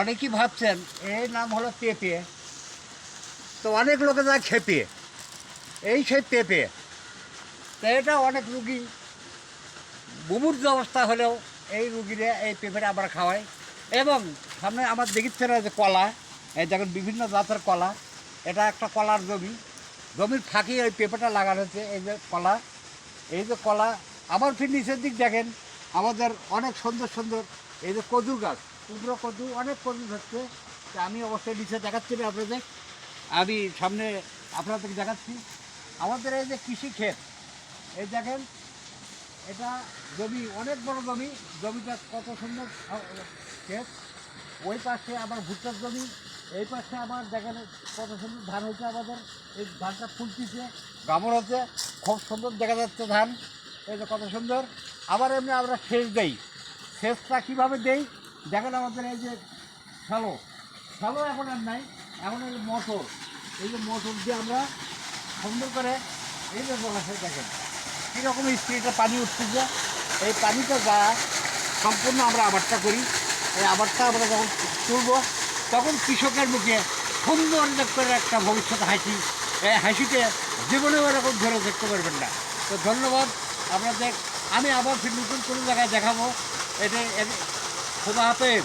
অনেকেই ভাবছেন এর নাম হলো পেঁপে। তো অনেক লোকে যায় খেপে, এই সেই পেঁপে। তো এটা অনেক রুগী বুভুর্জ অবস্থা হলেও এই রুগীরা এই পেঁপেটা আমরা খাওয়াই। এবং সামনে আমার দেখিচ্ছে না যে কলা, এই দেখেন বিভিন্ন জাতের কলা। এটা একটা কলার জমি, জমির ফাঁকি ওই পেঁপেটা লাগানো হচ্ছে। এই যে কলা, এই যে কলা। আবার ফির নিচের দিক দেখেন আমাদের অনেক সুন্দর সুন্দর এই যে কদু গাছ, কুমড়ো কদু, অনেক কদু হচ্ছে। তা আমি অবশ্যই নিচে দেখাচ্ছি না আপনাদের, আমি সামনে আপনাদের দেখাচ্ছি। আমাদের এই যে কৃষি ক্ষেত, এই দেখেন এটা জমি, অনেক বড় জমি। জমিটা কত সুন্দর ক্ষেত। ওই পাশে আবার ভুট্টার জমি, এই পাশে আবার দেখেন কত সুন্দর ধান হয়েছে আমাদের। এই ধানটা ফুলতিছে, গামর হচ্ছে, খুব সুন্দর দেখা যাচ্ছে ধান। এই যে কত সুন্দর। আবার এমনি আমরা সেচ দেই। সেচটা কীভাবে দেই দেখেন, আমাদের এই যে শ্যালো, শ্যালো এখন আর নাই, এখন এই যে মোটর, এই যে মোটর দিয়ে আমরা সুন্দর করে এই যে জলাশয় দেখেন কীরকম স্পিডে পানি উঠতেছে। এই পানিটা যা সম্পূর্ণ আমরা আবাদটা করি। এই আবাদটা আমরা যখন তুলব তখন কৃষকের মুখে সুন্দর করে একটা ভবিষ্যৎ হাসি, এই হাসিতে জীবনেও এরকম ধরে দেখতে পারবেন না। তো ধন্যবাদ আপনাদের। আমি আবার ফির নতুন কোনো জায়গায় দেখাবো। এটা খোদা হাফেজ।